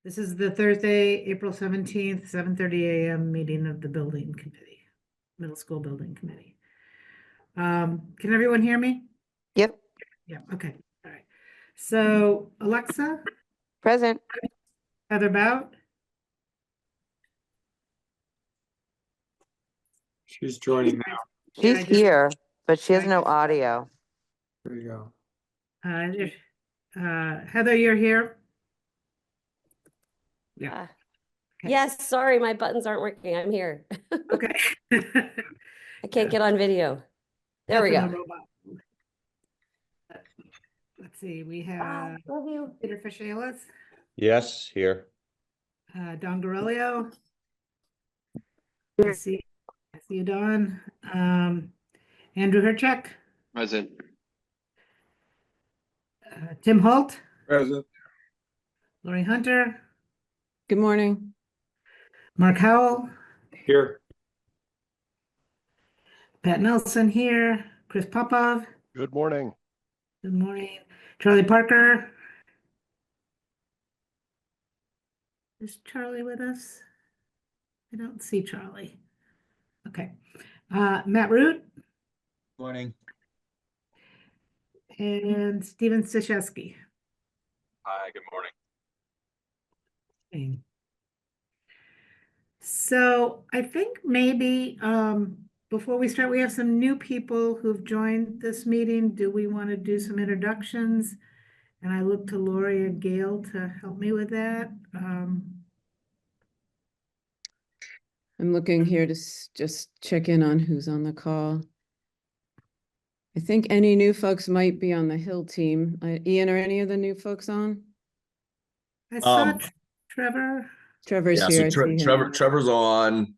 This is the Thursday, April 17th, 7:30 a.m. meeting of the building committee, middle school building committee. Can everyone hear me? Yep. Yeah, okay, all right. So Alexa, Present. Heather Bout, She's joining now. Yeah, I She's just- here, but she has I no just- audio. There you go. Heather, you're here? Yeah. Ah, Okay. Yes, sorry, my buttons aren't working. I'm here. Okay. I can't get on video. There we Nothing go. a robot. Let's see, we Bye. have Love you. Peter Fishalis, Yes, here. Don Garelio. I see you, Don. Andrew Herchuk, Present. Tim Holt, Present. Lori Hunter, Good morning. Mark Howell, Here. Pat Nelson here, Chris Popov, Good morning. good morning, Charlie Parker. Is Charlie with us? I don't see Charlie. Okay. Matt Root Morning. and Steven Stashewski. Hi, good morning. Okay. So I think maybe before we start, we have some new people who've joined this meeting. Do we want to do some introductions? And I look to Lori and Gail to help me with that. I'm looking here to just check in on who's on the call. I think any new folks might be on the Hill team. Ian, are any of the new folks on? I saw Um, Trevor. Trevor's Yeah, here. I so see him. Trevor's on.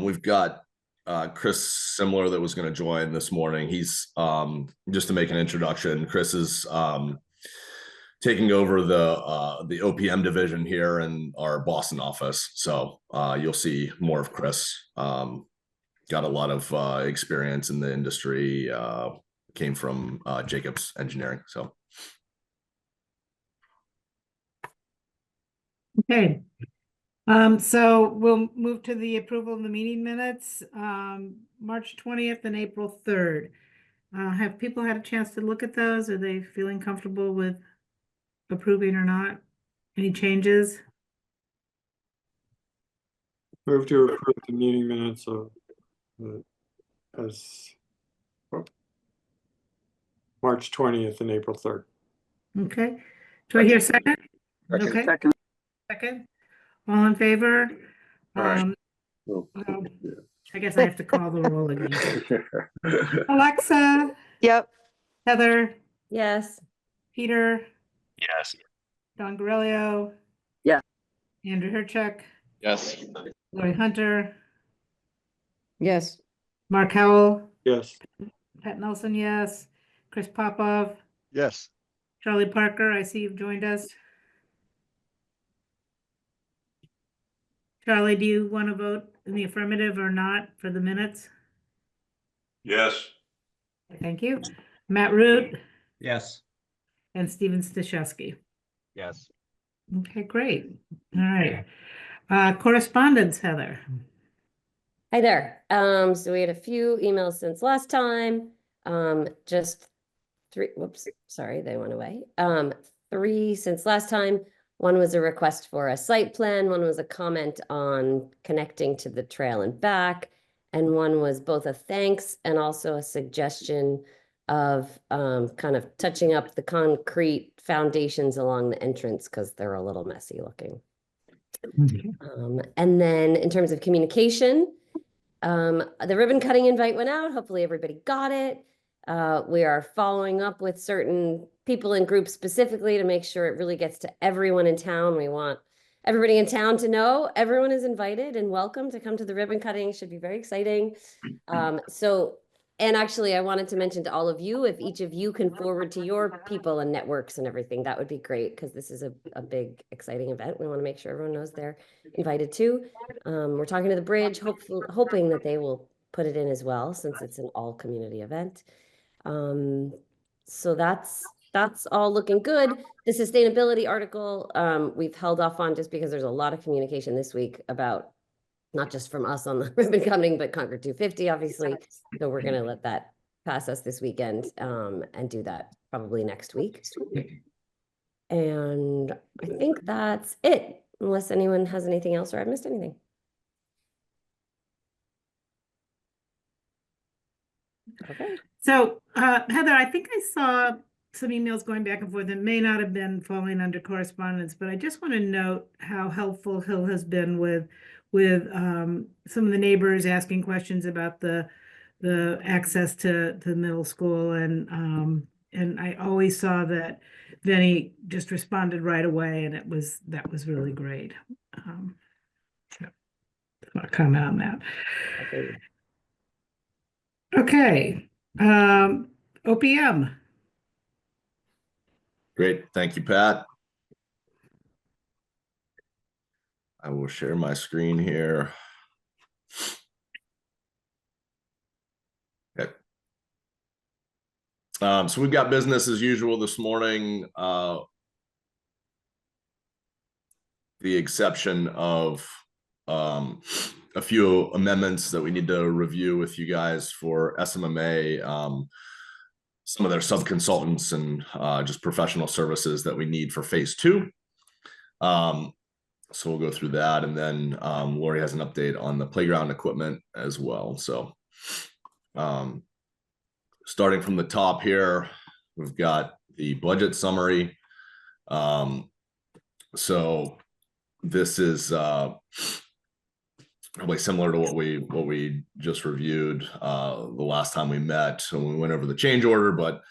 We've got Chris Simler that was going to join this morning. He's just to make an introduction. Chris is taking over the OPM division here in our Boston office. So you'll see more of Chris. Got a lot of experience in the industry. Came from Jacobs Engineering. So. Okay. So we'll move to the approval of the meeting minutes, March 20th and April 3rd. Have people had a chance to look at those? Are they feeling comfortable with approving or not? Any changes? Move to approve the meeting minutes of as March 20th and April 3rd. Okay. Do I hear a second? Second. Okay. Second. All in favor? Aye. I guess I have to call the roll again. Alexa, Yep. Heather, Yes. Peter, Yes. Don Garelio. Yeah. Andrew Herchuk, Yes. Lori Hunter, Yes. Mark Howell, Yes. Pat Nelson, yes. Chris Popov, Yes. Charlie Parker, I see you've joined us. Charlie, do you want to vote in the affirmative or not for the minutes? Yes. Thank you. Matt Root Yes. and Steven Stashewski. Yes. Okay, great. All right. Correspondence, Heather. Hi there. So we had a few emails since last time. Just three, whoops, sorry, they went away. Three since last time. One was a request for a site plan, one was a comment on connecting to the trail and back, and one was both a thanks and also a suggestion of kind of touching up the concrete foundations along the entrance because they're a little messy looking. And then in terms of communication, the ribbon cutting invite went out. Hopefully everybody got it. We are following up with certain people and groups specifically to make sure it really gets to everyone in town. We want everybody in town to know everyone is invited and welcome to come to the ribbon cutting. It should be very exciting. And actually I wanted to mention to all of you, if each of you can forward to your people and networks and everything, that would be great because this is a big, exciting event. We want to make sure everyone knows they're invited too. We're talking to the bridge, hoping that they will put it in as well, since it's an all community event. So that's that's all looking good. The sustainability article, we've held off on just because there's a lot of communication this week about not just from us on the ribbon cutting, but Concord 250, obviously. So we're gonna let that pass us this weekend, and do that probably next week. And I think that's it, unless anyone has anything else or I've missed anything. Okay. So, Heather, I think I saw some emails going back and forth that may not have been falling under correspondence, but I just want to note how helpful Hill has been with some of the neighbors asking questions about the access to the middle school, and I always saw that Vinny just responded right away, and that was really great. So, just want to comment on that. Okay. Okay, OPM. Great. Thank you, Pat. I will share my screen here. Okay. So we've got business as usual this morning. The exception of a few amendments that we need to review with you guys for SMMA, some of their sub-consultants and just professional services that we need for phase 2. So we'll go through that, and then Lori has an update on the playground equipment as well. So starting from the top here, we've got the budget summary. So this is probably similar to what we just reviewed the last time we met when we went over the change order, but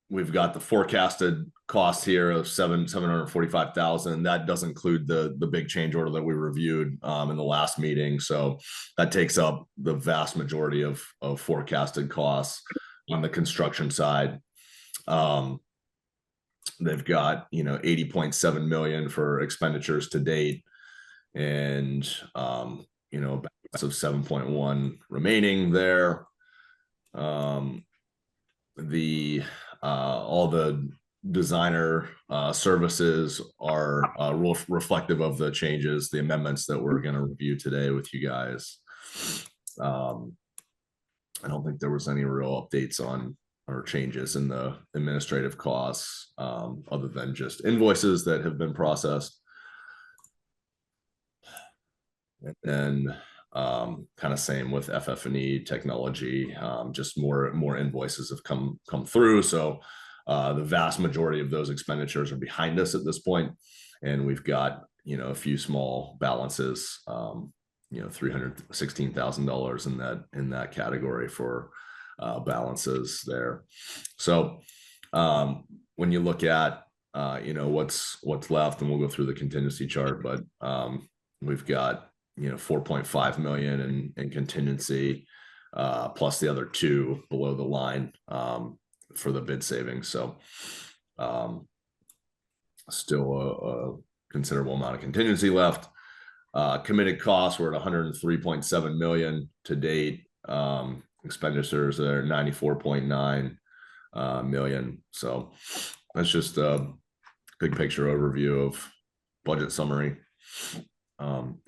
we've got the forecasted cost here of $745,000. That does include the big change order that we reviewed in the last meeting. So that takes up the vast majority of forecasted costs on the construction side. They've got, 80.7 million for expenditures to date, and balance of 7.1 remaining there. All the designer services are reflective of the changes, the amendments that we're going to review today with you guys. I don't think there was any real updates on or changes in the administrative costs, other than just invoices that have been processed. And then kind of same with FF&E technology, just more invoices have come through. So the vast majority of those expenditures are behind us at this point, and we've got a few small balances, $316,000 in that category for balances there. So when you look at what's left, and we'll go through the contingency chart, but we've got 4.5 million in contingency, plus the other 2 below the line for the bid savings. So still a considerable amount of contingency left. Committed costs, we're at 103.7 million to date. Expenditures are 94.9 million. So that's just a big picture overview of budget summary.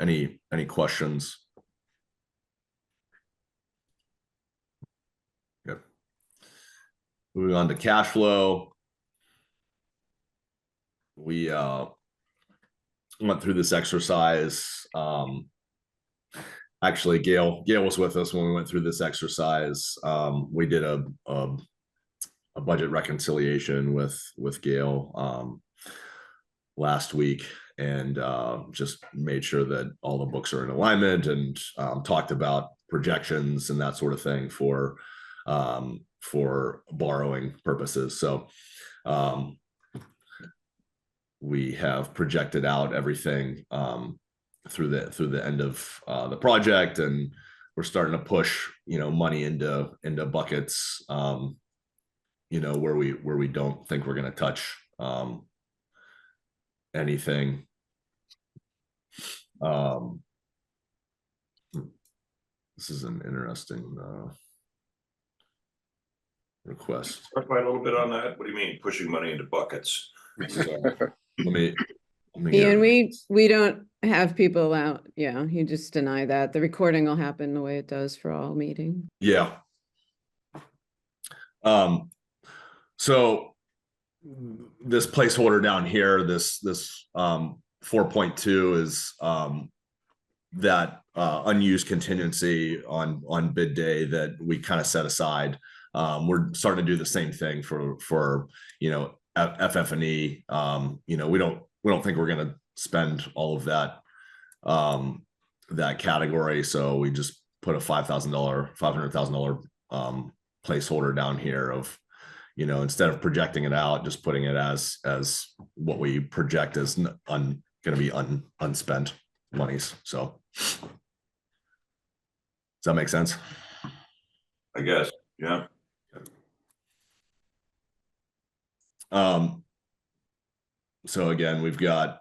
Any questions? Good. Moving on to cash flow. We went through this exercise. Actually, Gail was with us when we went through this exercise. We did a budget reconciliation with Gail last week, and just made sure that all the books are in alignment, and talked about projections and that sort of thing for borrowing purposes. So we have projected out everything through the end of the project, and we're starting to push money into buckets where we don't think we're going to touch anything. This is an interesting request. Clarify a little bit on that. What do you mean, pushing money into buckets? Let me get Ian, it. we don't have people out. Yeah, you just deny that. The recording will happen the way it does for all meetings. Yeah. So this placeholder down here, this 4.2 is that unused contingency on bid day that we kind of set aside. We're starting to do the same thing for FF&E. We don't think we're going to spend all of that category, so we just put a $500,000 placeholder down here of, instead of projecting it out, just putting it as what we project as going to be unspent monies. So does that make sense? I guess, yeah. So again, we've got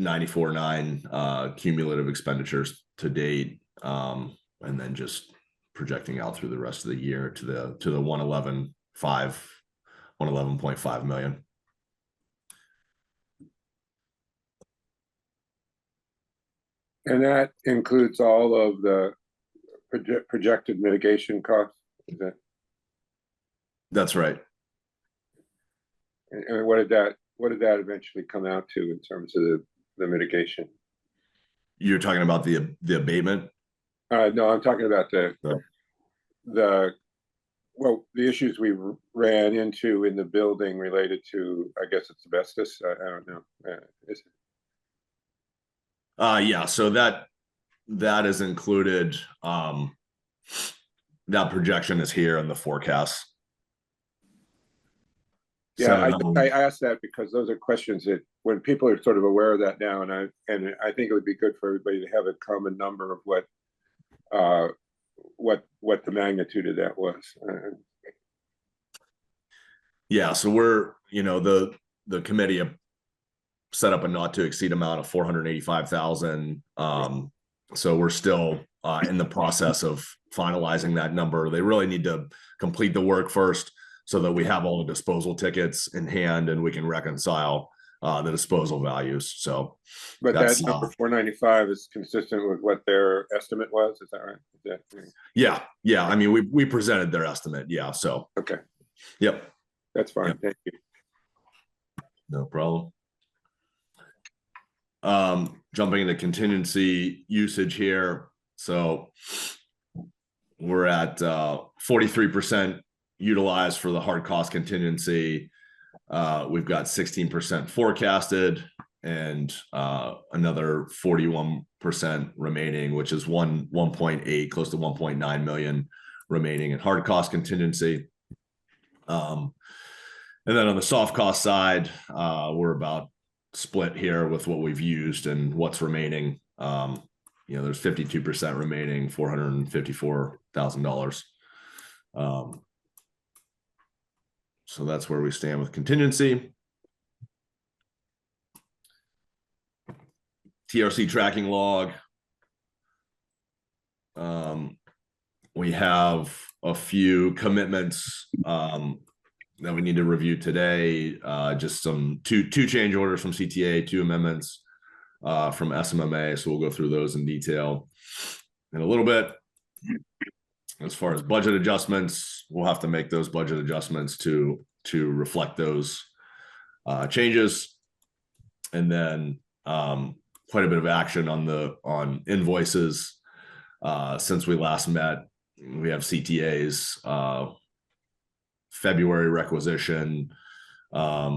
94.9 cumulative expenditures to date, and then just projecting out through the rest of the year to the 111.5 million. And that includes all of the projected mitigation costs. Is that? That's right. And what did that eventually come out to in terms of the mitigation? You're talking about the abatement? No, I'm talking about the issues we ran into in the building related to, I guess it's asbestos. I don't know. Is it? Yeah, so that is included. That projection is here in the forecast. Yeah, So, I asked that because those are questions that when people are sort of aware of that now, and I think it would be good for everybody to have a common number of what the magnitude of that was. yeah, so we're, the committee set up a not to exceed amount of 485,000. So we're still in the process of finalizing that number. They really need to complete the work first so that we have all the disposal tickets in hand and we can reconcile the disposal values. So, but that number 495 is consistent with what their estimate was. Is that right? Yeah. I mean, we presented their estimate. Yeah. So okay. Yep. That's fine. Yep. Thank you. No problem. Jumping into contingency usage here. So we're at 43% utilized for the hard cost contingency. We've got 16% forecasted and another 41% remaining, which is 1.8, close to 1.9 million remaining in hard cost contingency. And then on the soft cost side, we're about split here with what we've used and what's remaining. There's 52% remaining, $454,000. So that's where we stand with contingency. TRC tracking log. We have a few commitments that we need to review today. Just two change orders from CTA, 2 amendments from SMMA. So we'll go through those in detail in a little bit. As far as budget adjustments, we'll have to make those budget adjustments to reflect those changes. And then quite a bit of action on invoices. Since we last met, we have CTA's February requisition, a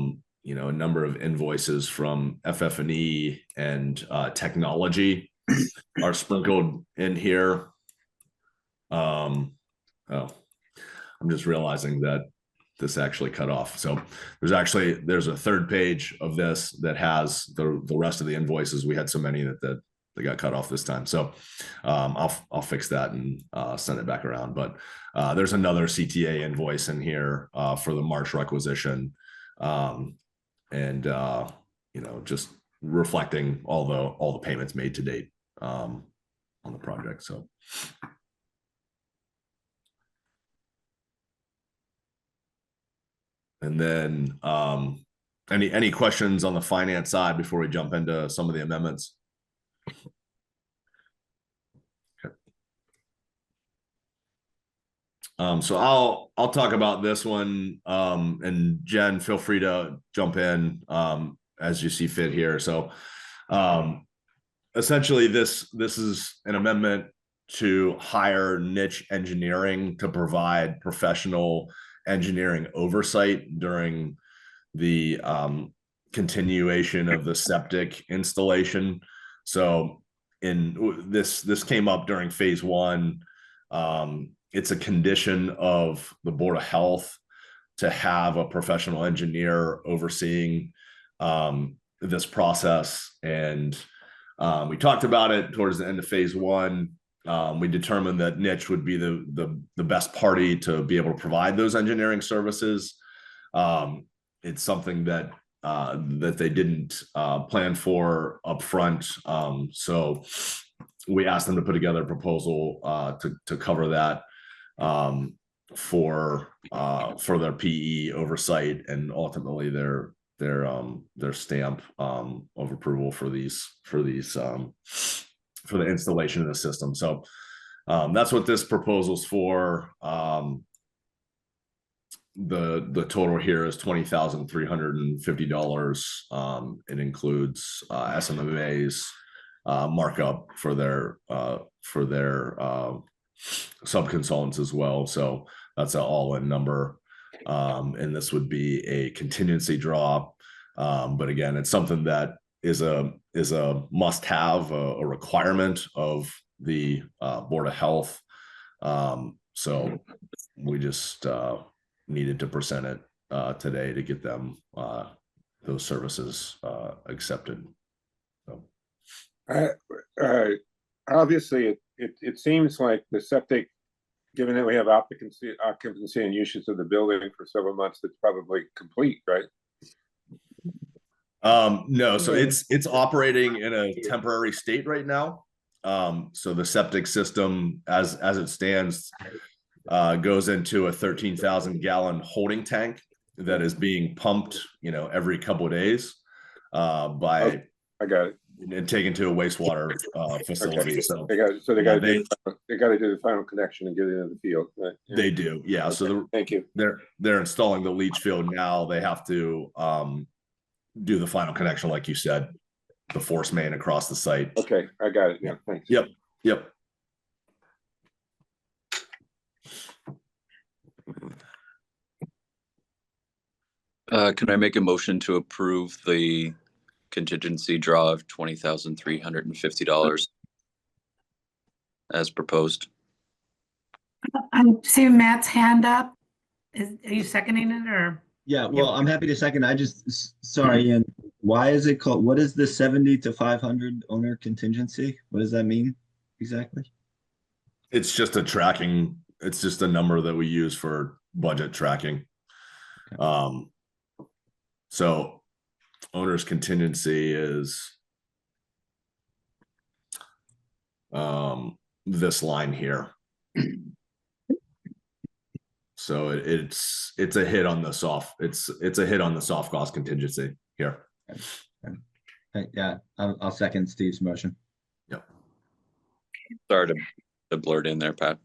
number of invoices from FF&E and technology are sprinkled in here. I'm just realizing that this actually cut off. So there's a third page of this that has the rest of the invoices. We had so many that they got cut off this time. So I'll fix that and send it back around. But there's another CTA invoice in here for the March requisition, and just reflecting all the payments made to date on the project. So And then any questions on the finance side before we jump into some of the amendments? So I'll talk about this one, and Jen, feel free to jump in as you see fit here. So essentially this is an amendment to hire niche engineering to provide professional engineering oversight during the continuation of the septic installation. So this came up during phase one. It's a condition of the Board of Health to have a professional engineer overseeing this process. And we talked about it towards the end of phase one. We determined that niche would be the best party to be able to provide those engineering services. It's something that they didn't plan for upfront. So we asked them to put together a proposal to cover that for their PE oversight and ultimately their stamp of approval for the installation of the system. So that's what this proposal's for. The total here is $20,350. It includes SMMA's markup for their subconsultants as well. So that's an all-in number. And this would be a contingency draw. But again, it's something that is a must-have, a requirement of the Board of Health. So we just needed to present it today to get them those services accepted. So. Obviously, it seems like the septic, given that we have occupancy and usage of the building for several months, it's probably complete, right? No, so it's operating in a temporary state right now. So the septic system, as it stands, goes into a 13,000 gallon holding tank that is being pumped, every couple of days by. I got it. And taken to a wastewater facility. Okay. So they got to do the final connection and get it into the field. Right? Yeah. They do, yeah. Okay. So thank you. They're installing the leach field now. They have to do the final connection, like you said, the force main across the site. Okay, I got it. Yeah, thanks. Yep. Can I make a motion to approve the contingency draw of $20,350 as proposed? I'm seeing Matt's hand up. Are you seconding it or? Yeah, well, I'm happy to second. Sorry, Ian, why is it called, what is the 70 to 500 owner contingency? What does that mean exactly? It's just it's just a number that we use for budget tracking. Okay. So owner's contingency is this line here. So it's a hit on the soft. It's a hit on the soft cost contingency here. Okay. Yeah, I'll second Steve's motion. Yep. Sorry to blurt in there, Pat.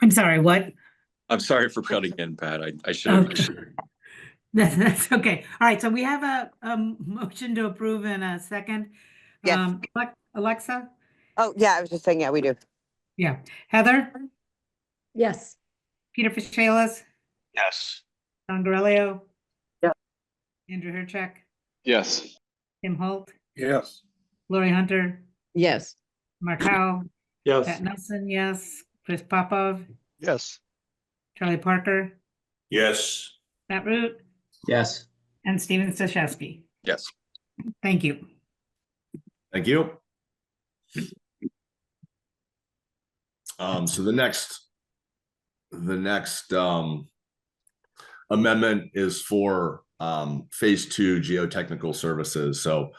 I'm sorry, what? I'm sorry for cutting in, Pat. I should have. Okay. That's okay. All right, so we have a motion to approve in a second. Yes. Alexa? Oh, yeah, I was just saying, yeah, we do. Yeah. Heather? Yes. Peter Fishalis? Yes. Don Gorelio? Yeah. Andrew Herchak? Yes. Tim Holt? Yes. Lori Hunter? Yes. Mark Howell? Yes. Pat Nelson, yes. Chris Popov? Yes. Charlie Parker? Yes. Matt Root? Yes. And Steven Stashewski. Yes. Thank you. Thank you. So the next amendment is for phase 2 geotechnical services. So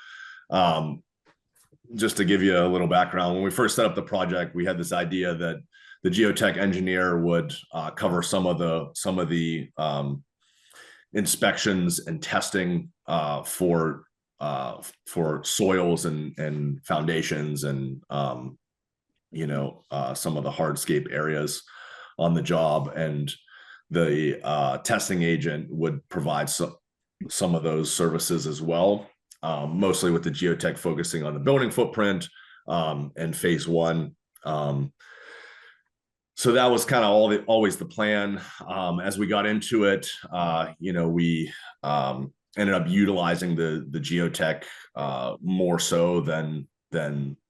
just to give you a little background, when we first set up the project, we had this idea that the geotech engineer would cover some of the inspections and testing for soils and foundations and some of the hardscape areas on the job, and the testing agent would provide some of those services as well, mostly with the geotech focusing on the building footprint and phase one. So that was kind of always the plan. As we got into it, we ended up utilizing the geotech more so than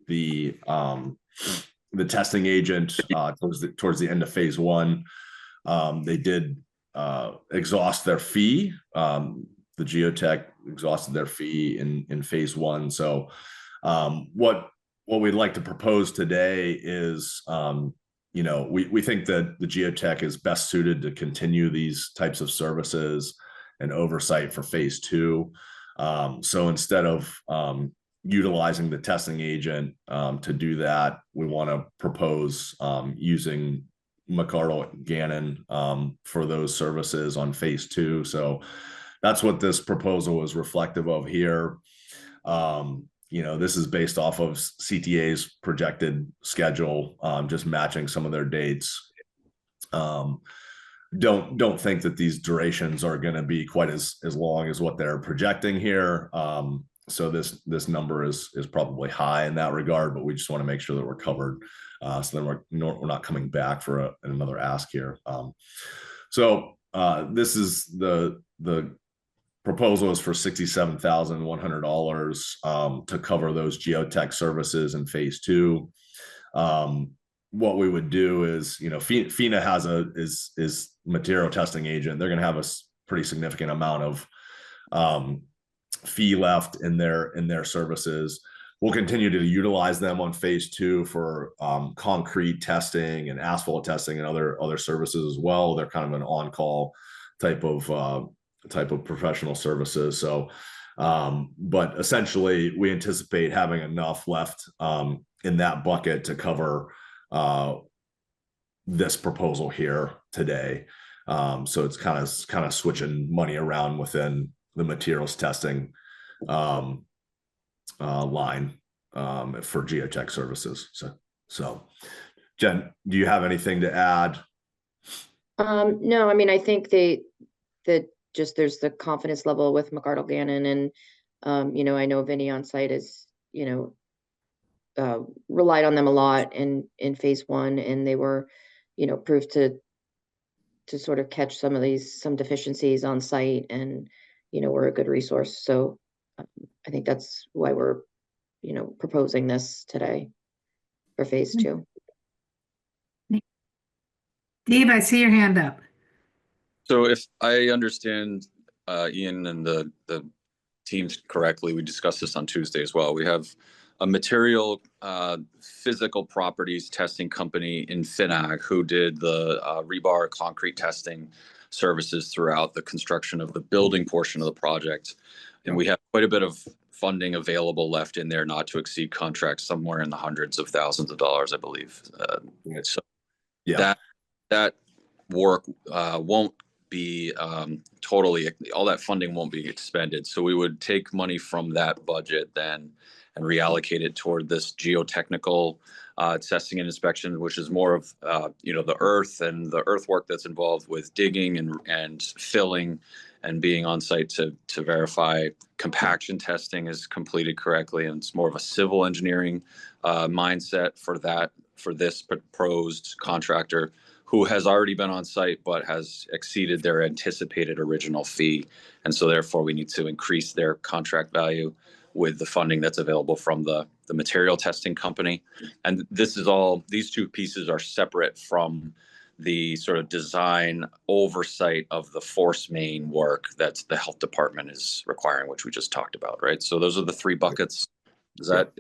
the testing agent towards the end of phase one. They did exhaust their fee. The geotech exhausted their fee in phase one. So what we'd like to propose today is, we think that the geotech is best suited to continue these types of services and oversight for phase two. So instead of utilizing the testing agent to do that, we want to propose using McArdle Gannon for those services on phase two. So that's what this proposal is reflective of here. This is based off of CTA's projected schedule, just matching some of their dates. Don't think that these durations are going to be quite as long as what they're projecting here. So this number is probably high in that regard, but we just want to make sure that we're covered. So then we're not coming back for another ask here. This is the proposal is for $67,100 to cover those geotech services in phase two. What we would do is, FINA has is material testing agent. They're going to have a pretty significant amount of fee left in their services. We'll continue to utilize them on phase two for concrete testing and asphalt testing and other services as well. They're kind of an on-call type of professional services. So, but essentially, we anticipate having enough left in that bucket to cover this proposal here today. So it's kind of switching money around within the materials testing line for geotech services. So Jen, do you have anything to add? No, I mean, I think that just there's the confidence level with McArdle Gannon, and I know Vinny on site is relied on them a lot in phase one, and they were proved to sort of catch some deficiencies on site, and we're a good resource. So I think that's why we're proposing this today for phase two. Dave, I see your hand up. So if I understand Ian and the teams correctly, we discussed this on Tuesday as well. We have a material physical properties testing company in Finag who did the rebar concrete testing services throughout the construction of the building portion of the project. And we have quite a bit of funding available left in there, not to exceed contracts somewhere in the hundreds of thousands of dollars, I believe. So Yeah, that work won't be totally, all that funding won't be expended. So we would take money from that budget then and reallocate it toward this geotechnical testing and inspection, which is more of the earth and the earthwork that's involved with digging and filling and being on site to verify compaction testing is completed correctly. And it's more of a civil engineering mindset for this proposed contractor, who has already been on site but has exceeded their anticipated original fee. And so therefore we need to increase their contract value with the funding that's available from the material testing company. And these two pieces are separate from the sort of design oversight of the force main work that the health department is requiring, which we just talked about, right? So those are the three buckets. Is that?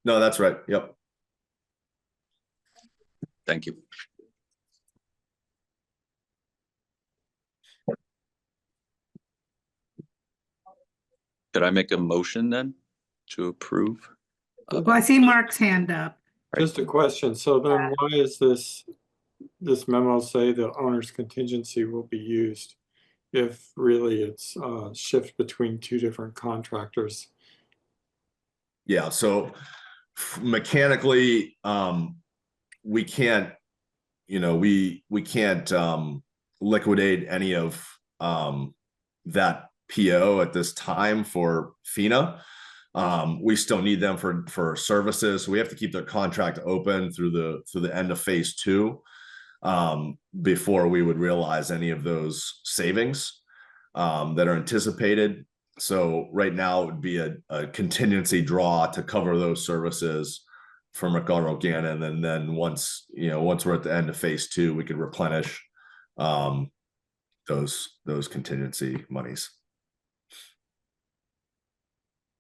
No, that's right. Yep. Thank you. Could I make a motion then to approve? Well, I see Mark's hand up. Just a question. So then why is this memo say the owner's contingency will be used if really it's a shift between two different contractors? Yeah, so mechanically, we can't, we can't liquidate any of that PO at this time for FINA. We still need them for services. We have to keep their contract open through the end of phase 2 before we would realize any of those savings that are anticipated. So right now it would be a contingency draw to cover those services for McDonald Gannon, and then once we're at the end of phase 2, we could replenish those contingency monies.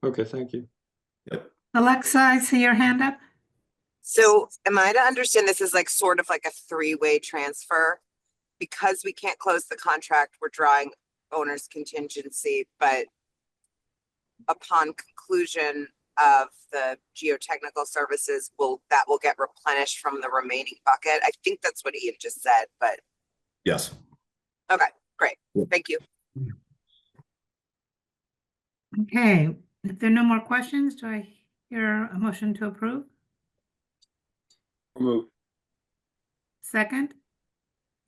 Okay, thank you. Yep. Alexa, I see your hand up. So am I to understand this is like sort of like a three-way transfer? Because we can't close the contract, we're drawing owner's contingency, but upon conclusion of the geotechnical services, that will get replenished from the remaining bucket. I think that's what Ian just said, but Yes. okay, great. Thank you. Okay, if there are no more questions, do I hear a motion to approve? I'll move. Second?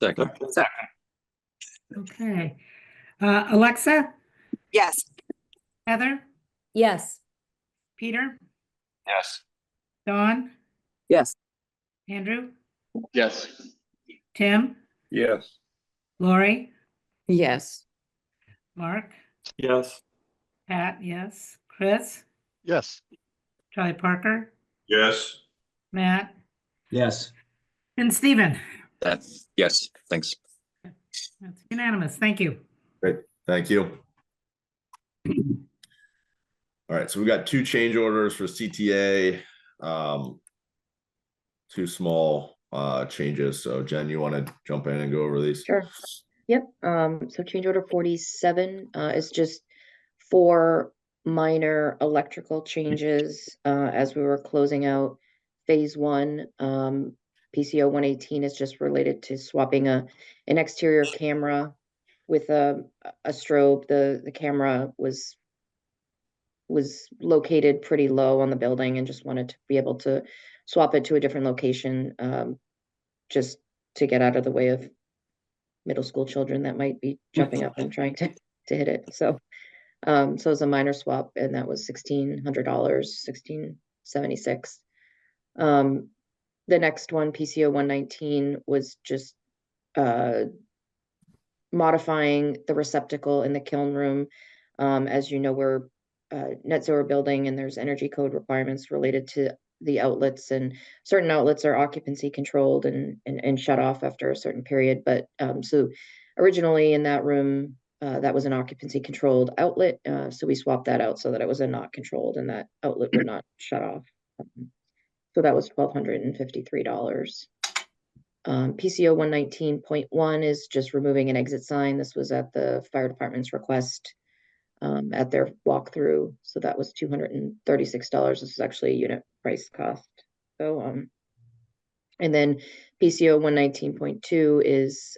Second. Okay. Alexa, Yes. Heather, Yes. Peter, Yes. Dawn, Yes. Andrew, Yes. Tim, Yes. Lori, Yes. Mark, Yes. Pat, yes, Chris, Yes. Charlie Parker, Yes. Matt, Yes. and Stephen. Yes, thanks. That's unanimous. Thank you. Great. Thank you. All right, so we got 2 change orders for CTA, 2 small changes. So Jen, you want to jump in and go over these? Sure. Yep. So change order 47 is just 4 minor electrical changes as we were closing out phase 1. PCO 118 is just related to swapping an exterior camera with a strobe. The camera was located pretty low on the building and just wanted to be able to swap it to a different location, just to get out of the way of middle school children that might be jumping up and trying to hit it. So it's a minor swap, and that was $1,600, $1,676. The next one, PCO 119, was just modifying the receptacle in the kiln room. As you know, we're net zero building, and there's energy code requirements related to the outlets, and certain outlets are occupancy controlled and shut off after a certain period. But so originally in that room, that was an occupancy controlled outlet. So we swapped that out so that it was a not controlled, and that outlet would not shut off. So that was $1,253. PCO 119.1 is just removing an exit sign. This was at the fire department's request at their walkthrough. So that was $236. This is actually a unit price cost. So, and then PCO 119.2 is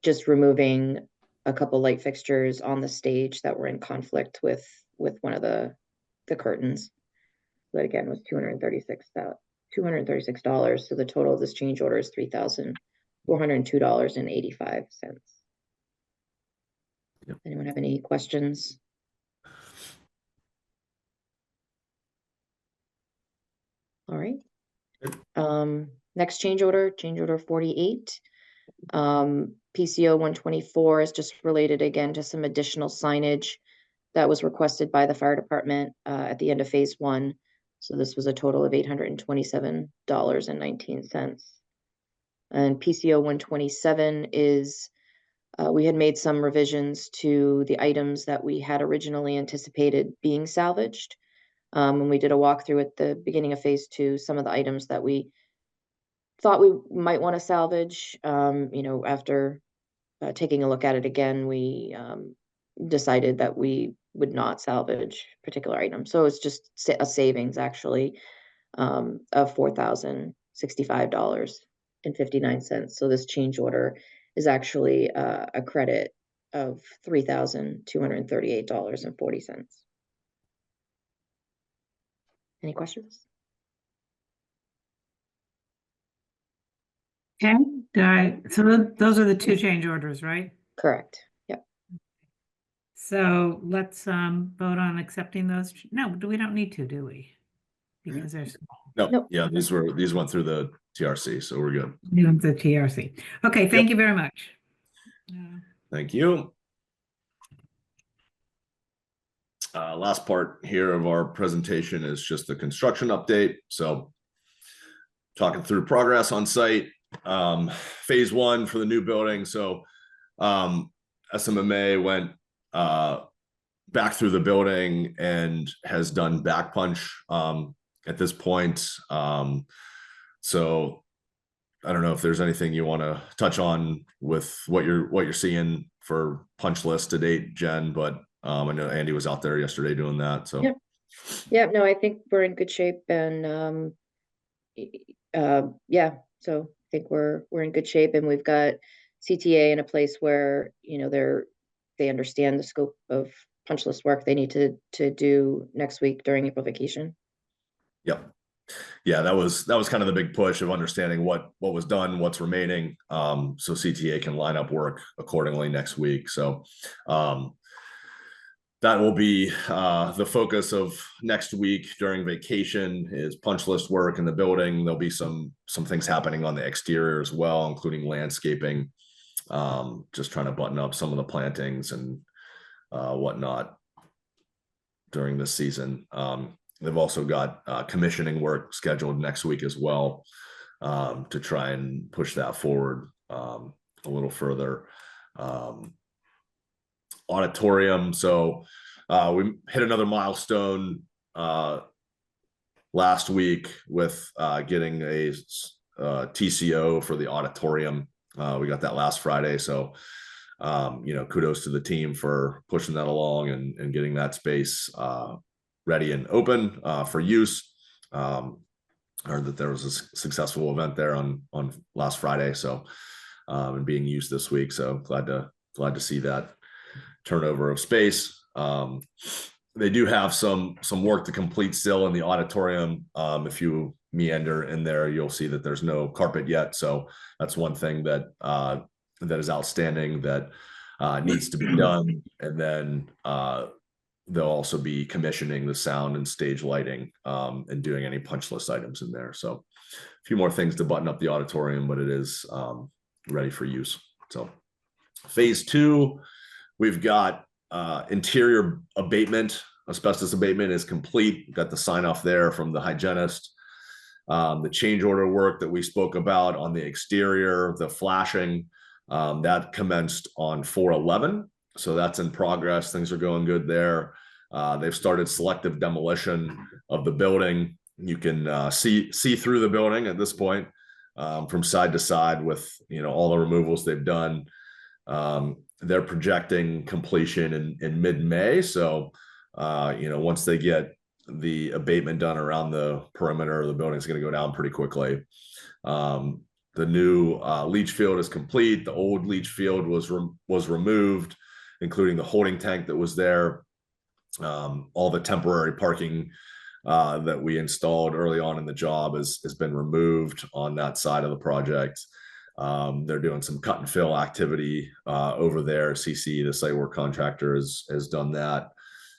just removing a couple light fixtures on the stage that were in conflict with one of the curtains. That again was $236. So the total of this change order is $3,402.85. Anyone have any questions? All right. Next change order 48. PCO 124 is just related again to some additional signage that was requested by the fire department at the end of phase 1. So this was a total of $827.19. And PCO 127 is we had made some revisions to the items that we had originally anticipated being salvaged. When we did a walkthrough at the beginning of phase 2, some of the items that we thought we might want to salvage, after taking a look at it again, we decided that we would not salvage particular items. So it's just a savings actually. of $4,065.59. So this change order is actually a credit of $3,238.40. Any questions? Okay, so those are the two change orders, right? Correct. Yep. So let's vote on accepting those. No, we don't need to, do we? Because they're small. No, Nope. yeah, these went through the TRC, so we're good. The TRC. Okay, thank you very much. Thank you. Last part here of our presentation is just the construction update. So talking through progress on site, phase one for the new building. So SMMA went back through the building and has done back punch at this point. So I don't know if there's anything you want to touch on with what you're seeing for punch list to date, Jen, but I know Andy was out there yesterday doing that. So yeah, no, I think we're in good shape, and yeah, so I think we're in good shape, and we've got CTA in a place where, you know, they understand the scope of punch list work they need to do next week during April vacation. Yep. Yeah, that was kind of the big push of understanding what was done, what's remaining, so CTA can line up work accordingly next week. So that will be the focus of next week during vacation is punch list work in the building. There'll be some things happening on the exterior as well, including landscaping, just trying to button up some of the plantings and whatnot during this season. They've also got commissioning work scheduled next week as well, to try and push that forward a little further. Auditorium. So we hit another milestone last week with getting a TCO for the auditorium. We got that last Friday. So, you know, kudos to the team for pushing that along and getting that space ready and open for use. Heard that there was a successful event there on last Friday. So, and being used this week. So glad to see that turnover of space. They do have some work to complete still in the auditorium. If you meander in there, you'll see that there's no carpet yet. So that's one thing that is outstanding that needs to be done. And then they'll also be commissioning the sound and stage lighting and doing any punch list items in there. So a few more things to button up the auditorium, but it is ready for use. So phase two, we've got interior abatement, asbestos abatement is complete. We've got the sign off there from the hygienist. The change order work that we spoke about on the exterior, the flashing, that commenced on 4/11. So that's in progress. Things are going good there. They've started selective demolition of the building. You can see through the building at this point from side to side with, you know, all the removals they've done. They're projecting completion in mid-May. So, you know, once they get the abatement done around the perimeter, the building's going to go down pretty quickly. The new leach field is complete. The old leach field was removed, including the holding tank that was there. All the temporary parking that we installed early on in the job has been removed on that side of the project. They're doing some cut and fill activity over there. CC, the site work contractor, has done that.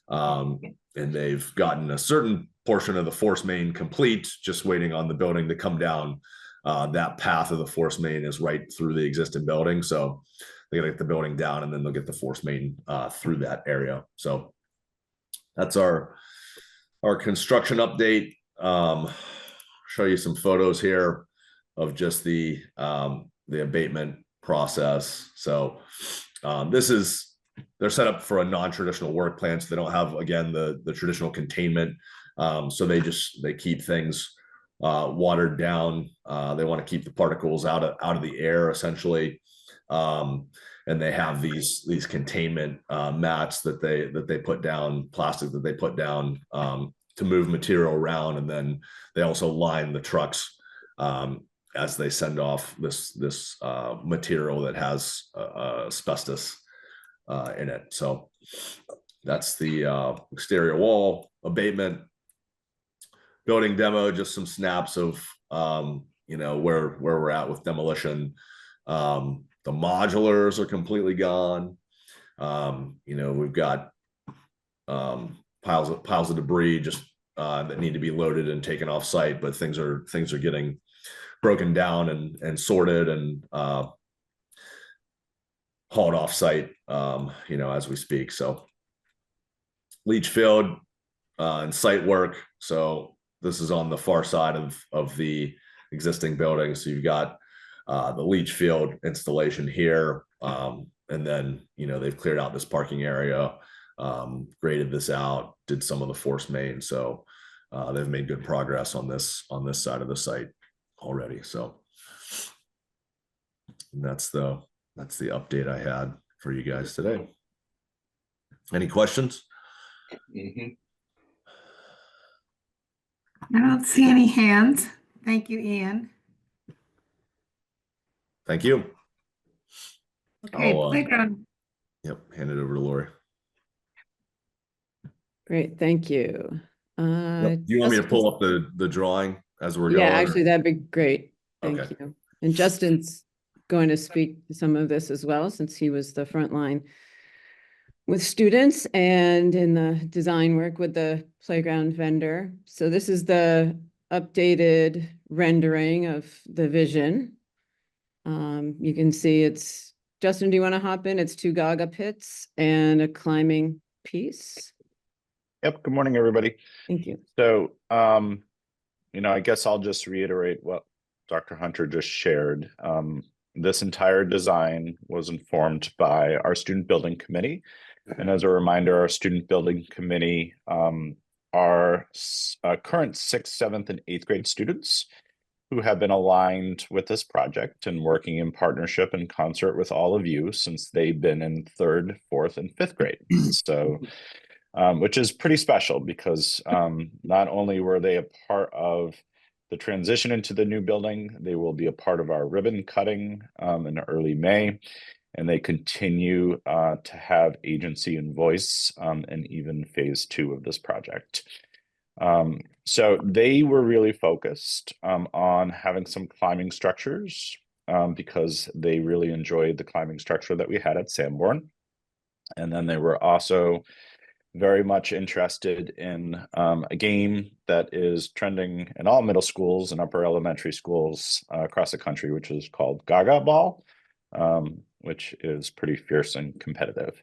And they've gotten a certain portion of the force main complete, just waiting on the building to come down. That path of the force main is right through the existing building. So they gotta get the building down and then they'll get the force main through that area. So that's our construction update. Show you some photos here of just the abatement process. So they're set up for a non-traditional work plan, so they don't have, again, the traditional containment. So they keep things watered down. They want to keep the particles out of the air, essentially. And they have these containment mats that they put down, plastic that they put down to move material around, and then they also line the trucks as they send off this material that has asbestos in it. So that's the exterior wall abatement. Building demo, just some snaps of where we're at with demolition. The modulars are completely gone. We've got piles of debris just that need to be loaded and taken off site, but things are getting broken down and sorted and hauled off site as we speak. So leach field and site work. So this is on the far side of the existing building. So you've got the leach field installation here, and then they've cleared out this parking area, graded this out, did some of the force main. So they've made good progress on this side of the site already. So that's the update I had for you guys today. Any questions? Mhm. I don't see any hands. Thank you, Ian. Thank you. Okay, I'll, playground. Yep, hand it over to Lori. Great, thank you. Do you want me to pull up the drawing as we're going? Yeah, actually, that'd be great. Thank Okay. you. And Justin's going to speak to some of this as well, since he was the front line with students and in the design work with the playground vendor. So this is the updated rendering of the vision. You can see it's, Justin, do you want to hop in? It's 2 Gaga pits and a climbing piece. Yep. Good morning, everybody. Thank you. So, I guess I'll just reiterate what Dr. Hunter just shared. This entire design was informed by our student building committee. And as a reminder, our student building committee are current 6th, 7th, and 8th grade students who have been aligned with this project and working in partnership and concert with all of you since they've been in 3rd, 4th, and 5th grade. So, which is pretty special because not only were they a part of the transition into the new building, they will be a part of our ribbon cutting in early May. And they continue to have agency and voice in even phase 2 of this project. So they were really focused on having some climbing structures because they really enjoyed the climbing structure that we had at Sanborn. And then they were also very much interested in a game that is trending in all middle schools and upper elementary schools across the country, which is called Gaga Ball, which is pretty fierce and competitive.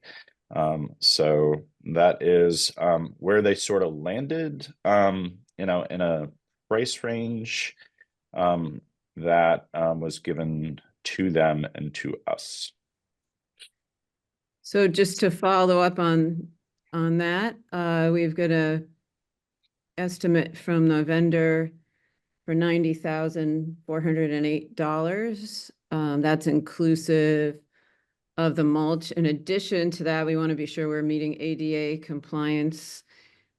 So that is where they sort of landed, in a price range that was given to them and to us. So just to follow up on that, we've got a estimate from the vendor for $90,408. That's inclusive of the mulch. In addition to that, we want to be sure we're meeting ADA compliance,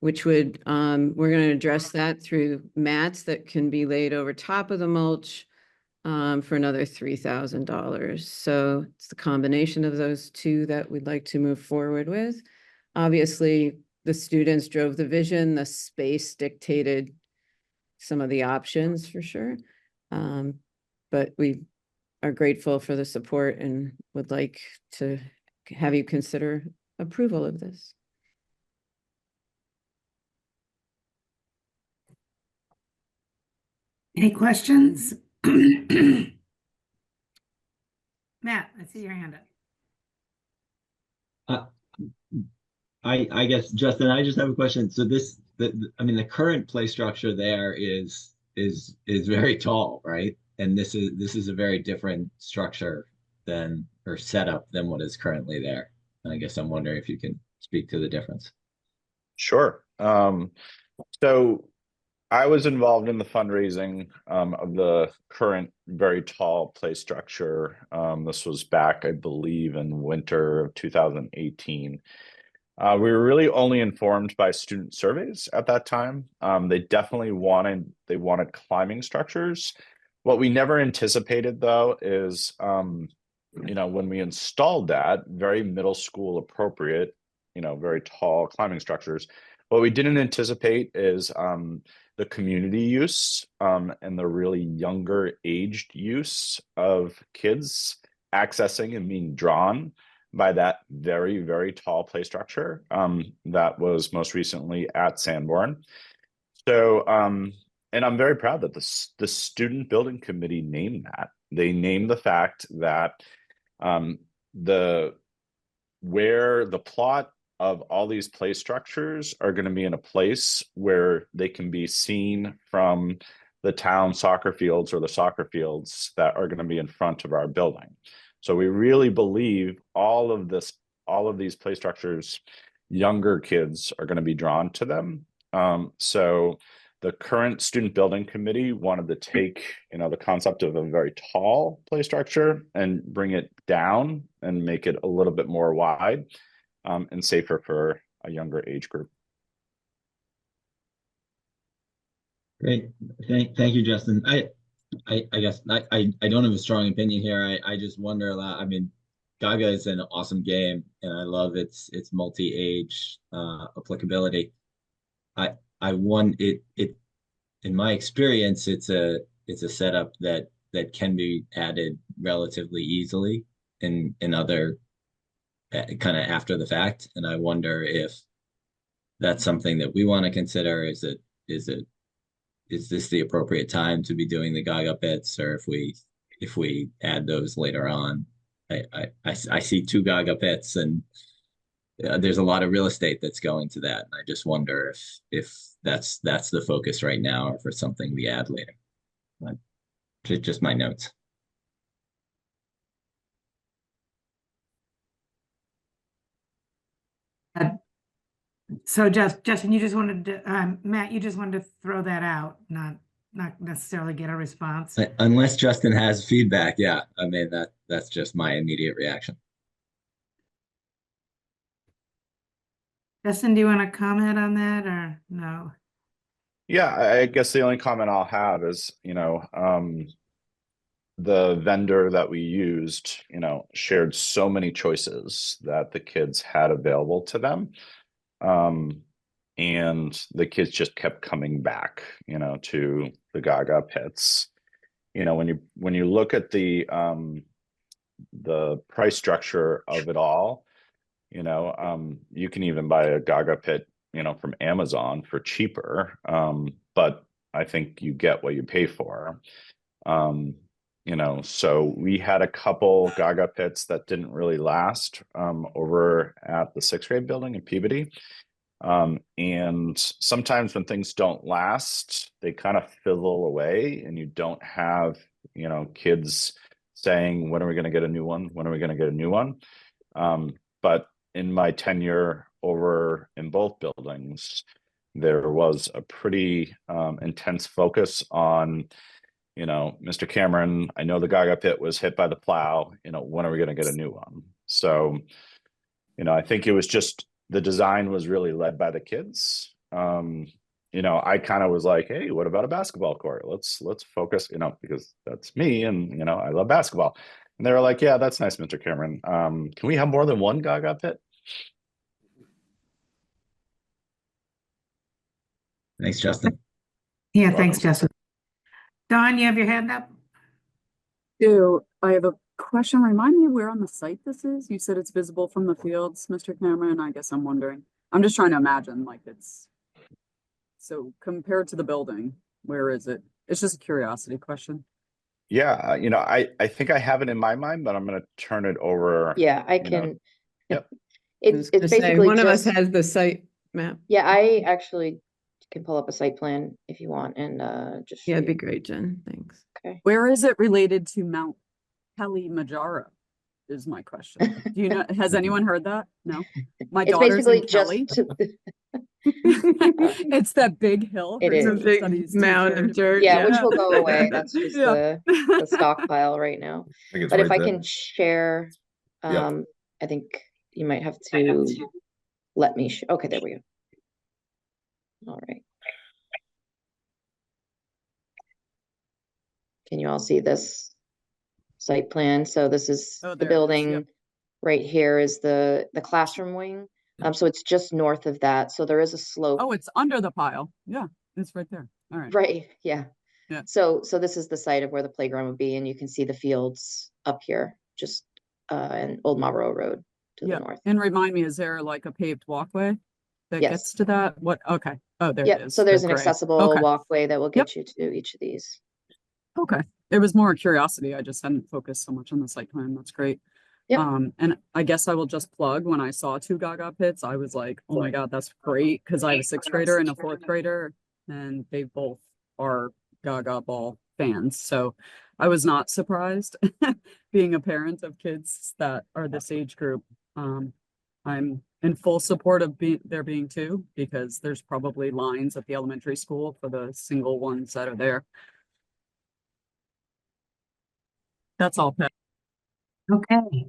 which would, we're going to address that through mats that can be laid over top of the mulch for another $3,000. So it's the combination of those two that we'd like to move forward with. Obviously, the students drove the vision, the space dictated some of the options for sure. But we are grateful for the support and would like to have you consider approval of this. Any questions? Matt, I see your hand up. I guess, Justin, I just have a question. So the current play structure there is very tall, right? And this is a very different structure or setup than what is currently there. And I guess I'm wondering if you can speak to the difference. Sure. So I was involved in the fundraising of the current very tall play structure. This was back, I believe, in winter of 2018. We were really only informed by student surveys at that time. They definitely wanted climbing structures. What we never anticipated though is, when we installed that, very middle school appropriate, very tall climbing structures. What we didn't anticipate is the community use and the really younger aged use of kids accessing and being drawn by that very, very tall play structure that was most recently at Sanborn. So, and I'm very proud that the student building committee named that. They named the fact that where the plot of all these play structures are going to be in a place where they can be seen from the town soccer fields or the soccer fields that are going to be in front of our building. So we really believe all of these play structures, younger kids are going to be drawn to them. So the current student building committee wanted to take, the concept of a very tall play structure and bring it down and make it a little bit more wide and safer for a younger age group. Great. Thank you, Justin. I guess I don't have a strong opinion here. I just wonder a lot. I mean, Gaga is an awesome game, and I love its multi-age applicability. I want it in my experience, it's a setup that can be added relatively easily in other kind of after the fact. And I wonder if that's something that we want to consider. Is this the appropriate time to be doing the Gaga pits, or if we add those later on? I see 2 Gaga pits, and there's a lot of real estate that's going to that. And I just wonder if that's the focus right now, or if it's something we add later. But just my notes. So Justin, you just wanted to, Matt, you just wanted to throw that out, not necessarily get a response. Unless Justin has feedback, yeah. I mean, that's just my immediate reaction. Justin, do you want to comment on that or no? Yeah, I guess the only comment I'll have is, the vendor that we used, shared so many choices that the kids had available to them. And the kids just kept coming back, to the Gaga pits. When you look at the price structure of it all, you can even buy a Gaga pit, from Amazon for cheaper. But I think you get what you pay for. So we had a couple Gaga pits that didn't really last over at the 6th grade building in Peabody. And sometimes when things don't last, they kind of fizzle away, and you don't have, kids saying, when are we going to get a new one? When are we going to get a new one? But in my tenure over in both buildings, there was a pretty intense focus on, Mr. Cameron, I know the Gaga pit was hit by the plow, when are we going to get a new one? So, I think it was just, the design was really led by the kids. I kind of was like, hey, what about a basketball court? Let's focus, because that's me, and I love basketball. And they were like, yeah, that's nice, Mr. Cameron. Can we have more than one Gaga pit? Thanks, Justin. Yeah, You're thanks, welcome. Justin. Dawn, you have your hand up? I have a question. Remind me where on the site this is? You said it's visible from the fields, Mr. Cameron. I guess I'm wondering. I'm just trying to imagine, like, so compared to the building, where is it? It's just a curiosity question. Yeah, I think I have it in my mind, but I'm going to turn it over. Yeah, I can. Yep. It's Gonna say, basically one of us just, has the site map. yeah, I actually can pull up a site plan if you want and just show Yeah, it'd be you. great, Jen. Thanks. Okay. Where is it related to Mount Kilimanjaro? Is my question. Do you know? Has anyone heard that? No. My It's daughter's basically in just Kelly. to, It's that big hill. It her is. social Big studies mound teacher- of dirt. yeah, which will go away. That's just Yeah. the stockpile right now. I think it's But if right I there. can share, Yep. I think you might have to let me, okay, there we go. All right. Can you all see this site plan? So this is Oh, the there it is, building. yep. Right here is the classroom wing. So it's just north of that. So there is a slope. Oh, it's under the pile. Yeah, it's right there. All right. Right, yeah. Yeah. So this is the site of where the playground would be, and you can see the fields up here, just in Old Marlboro Road to Yeah. the north. And remind me, is there like a paved walkway that Yes. gets to that? What? Okay. Oh, there it Yep, is. so there's the an gray. accessible Okay. walkway that will get you to each of these. Okay. It was more curiosity. I just hadn't focused so much on the site plan. That's great. Yep. And I guess I will just plug, when I saw 2 Gaga pits, I was like, oh my God, that's great. Cause I have a 6th grader and a 4th grader, and they both are Gaga ball fans. So I was not surprised being a parent of kids that are this age group. I'm in full support of there being 2, because there's probably lines at the elementary school for the single ones that are there. That's all, Pat. Okay.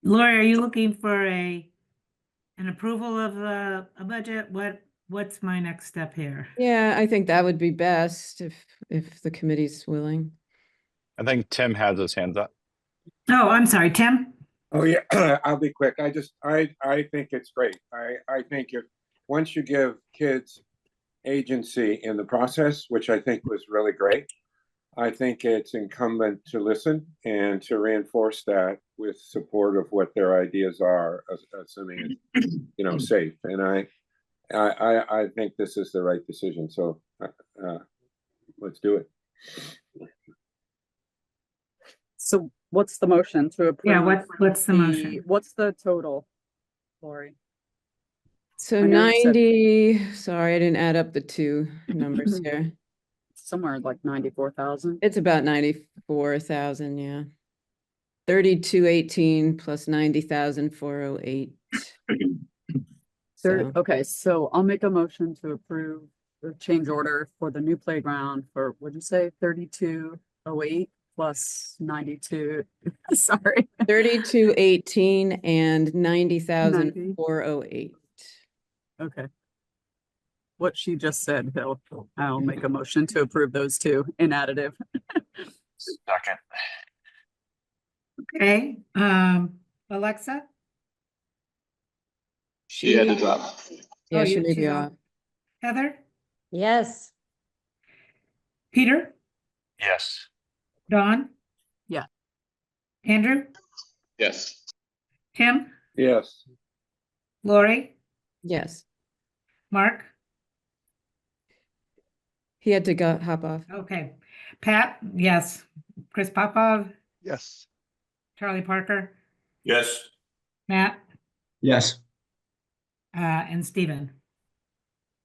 Lori, are you looking for an approval of a budget? What's my next step here? Yeah, I think that would be best if the committee's willing. I think Tim has his hands up. Oh, I'm sorry, Tim? Oh, yeah, I'll be quick. I think it's great. I think once you give kids agency in the process, which I think was really great, I think it's incumbent to listen and to reinforce that with support of what their ideas are, assuming it's, safe. And I think this is the right decision. So let's do it. So what's the motion to approve? Yeah, what's the motion? What's the total, Lori? So I know you said- 90, sorry, I didn't add up the 2 numbers here. Somewhere like 94,000. It's about 94,000, yeah. 3218 plus 90,408. So, Okay, so I'll make a motion to approve the change order for the new playground for, what'd you say, 3208 plus 92, sorry. 3218 and 90,408. Okay. What she just said, I'll make a motion to approve those 2 in additive. Second. Okay, Alexa? She had to drop. Yeah, she you- may be she's off. on. Heather? Yes. Peter? Yes. Dawn? Yeah. Andrew? Yes. Tim? Yes. Lori? Yes, Mark? he had to go hop off. Okay. Pat? Yes. Chris Popov? Yes. Charlie Parker? Yes. Matt? Yes. And Stephen?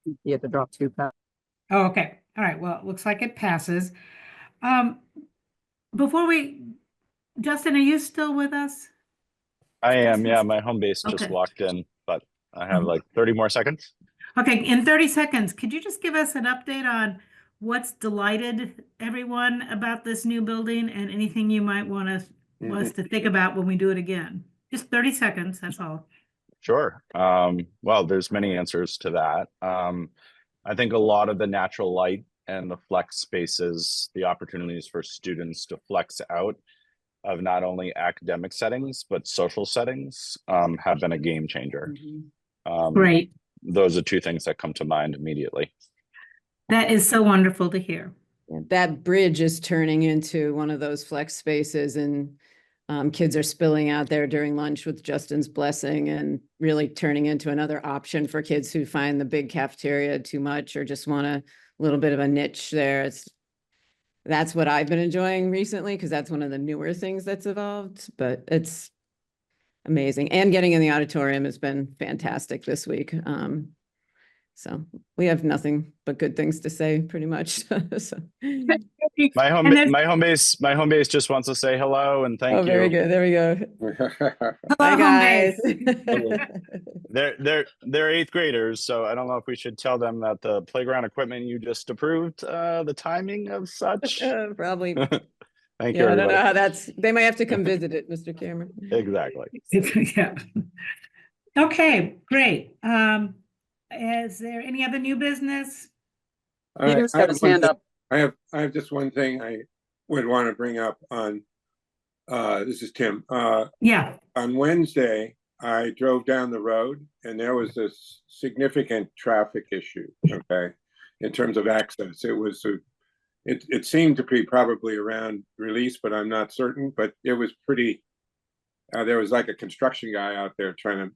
You have to drop 2, Pat. Oh, okay. All right. Well, it looks like it passes. Justin, are you still with us? I am, yeah, my home base just Okay. walked in, but I have like 30 more seconds. Okay, in 30 seconds, could you just give us an update on what's delighted everyone about this new building and anything you might want us to think about when we do it again? Just 30 seconds, that's all. Sure. Well, there's many answers to that. I think a lot of the natural light and the flex spaces, the opportunities for students to flex out of not only academic settings, but social settings, have been a game changer. Great. Those are 2 things that come to mind immediately. That is so wonderful to hear. Yeah, that bridge is turning into one of those flex spaces, and kids are spilling out there during lunch with Justin's blessing, and really turning into another option for kids who find the big cafeteria too much or just want a little bit of a niche there. That's what I've been enjoying recently, because that's one of the newer things that's evolved, but it's amazing. And getting in the auditorium has been fantastic this week. So we have nothing but good things to say, pretty much. So. My home base just wants to say hello and thank you. Oh, very good. There we go. Hello, Bye, home guys. base. They're 8th graders, so I don't know if we should tell them that the playground equipment you just approved, the timing of such. Probably. Thank you, Yeah, I don't everybody. know how they might have to come visit it, Mr. Cameron. Exactly. Yeah. Okay, great. Is there any other new business? Peter's I got have his one hand thing- up. I have just one thing I would want to bring up on, this is Tim. Yeah, On Wednesday, I drove down the road and there was this significant traffic issue, okay, in terms of access. It seemed to be probably around release, but I'm not certain, but it was pretty, there was like a construction guy out there trying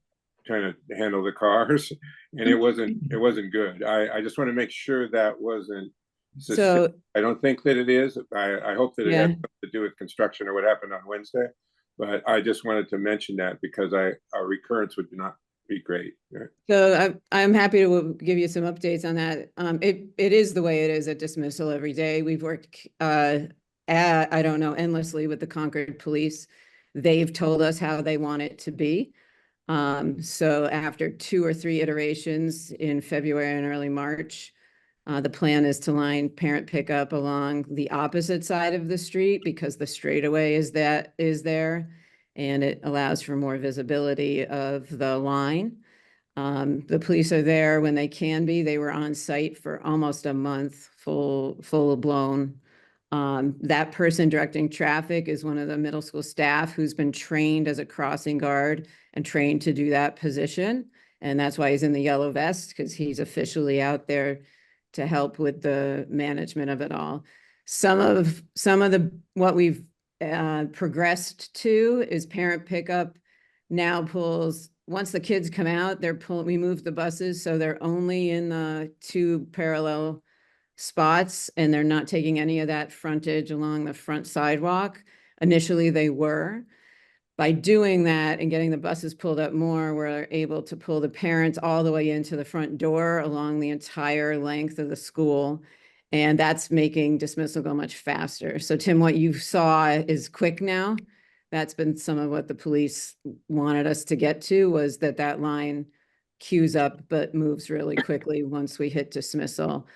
to handle the cars, and it wasn't good. I just want to make sure that wasn't So, I don't think that it is. I hope that it Yeah. has something to do with construction or what happened on Wednesday. But I just wanted to mention that because a recurrence would not be great. so I'm happy to give you some updates on that. It is the way it is at dismissal every day. We've worked, I don't know, endlessly with the Concord police. They've told us how they want it to be. So after 2 or 3 iterations in February and early March, the plan is to line parent pickup along the opposite side of the street because the straightaway is there, and it allows for more visibility of the line. The police are there when they can be. They were on site for almost a month, full blown. That person directing traffic is one of the middle school staff who's been trained as a crossing guard and trained to do that position. And that's why he's in the yellow vest, because he's officially out there to help with the management of it all. Some of what we've progressed to is parent pickup now pulls, once the kids come out, we move the buses, so they're only in the 2 parallel spots, and they're not taking any of that frontage along the front sidewalk. Initially, they were. By doing that and getting the buses pulled up more, we're able to pull the parents all the way into the front door along the entire length of the school. And that's making dismissal go much faster. So Tim, what you saw is quick now. That's been some of what the police wanted us to get to, was that line queues up but moves really quickly once we hit dismissal.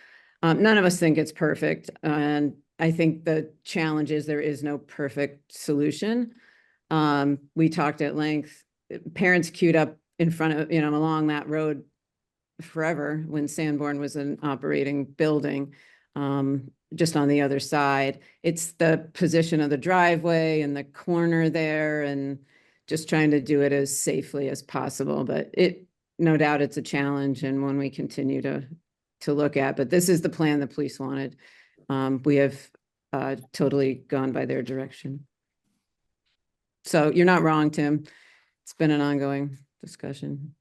None of us think it's perfect. And I think the challenge is there is no perfect solution. We talked at length, parents queued up in front of, along that road forever when Sanborn was an operating building, just on the other side. It's the position of the driveway and the corner there, and just trying to do it as safely as possible. But no doubt it's a challenge and one we continue to look at, but this is the plan the police wanted. We have totally gone by their direction. So you're not wrong, Tim. It's been an ongoing discussion.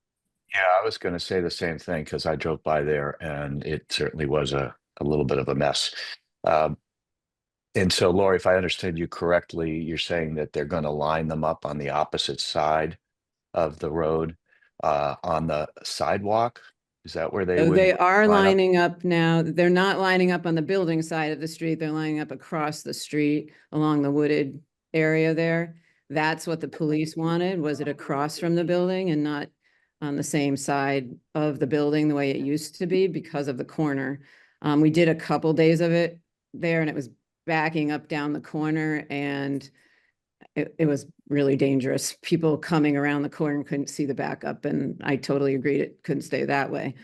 Yeah, I was going to say the same thing because I drove by there and it certainly was a little bit of a mess. And so, Lori, if I understood you correctly, you're saying that they're going to line them up on the opposite side of the road, on the sidewalk. Is that where they So would? they are line up? lining up now. They're not lining up on the building side of the street. They're lining up across the street along the wooded area there. That's what the police wanted, was it across from the building and not on the same side of the building the way it used to be because of the corner. We did a couple days of it there, and it was backing up down the corner, and it was really dangerous. People coming around the corner couldn't see the backup, and I totally agreed it couldn't stay that way.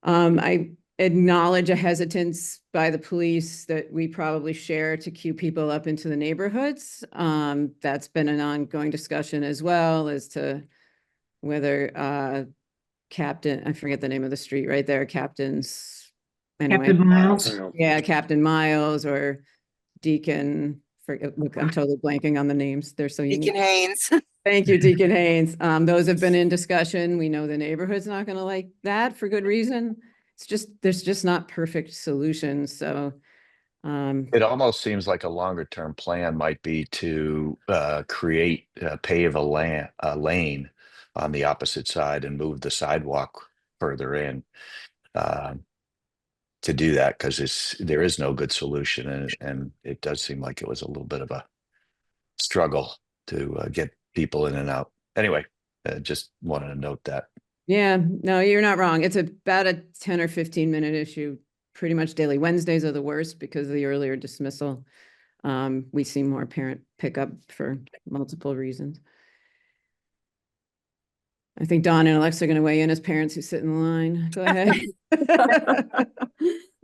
I acknowledge a hesitance by the police that we probably share to queue people up into the neighborhoods. That's been an ongoing discussion as well as to whether Captain, I forget the name of the street right there, Captain's. Anyway, Captain Miles. yeah, Captain Miles or Deacon. Look, I'm totally blanking on the names. They're so unique. Deacon Haynes. Thank you, Deacon Haynes. Those have been in discussion. We know the neighborhood's not going to like that for good reason. It's just, there's just not perfect solutions. So It almost seems like a longer term plan might be to pave a lane on the opposite side and move the sidewalk further in, to do that, because there is no good solution, and it does seem like it was a little bit of a struggle to get people in and out. Anyway, just wanted to note that. yeah, no, you're not wrong. It's about a 10 or 15 minute issue, pretty much daily. Wednesdays are the worst because of the earlier dismissal. We see more parent pickup for multiple reasons. I think Dawn and Alexa are going to weigh in as parents who sit in the line. Go ahead.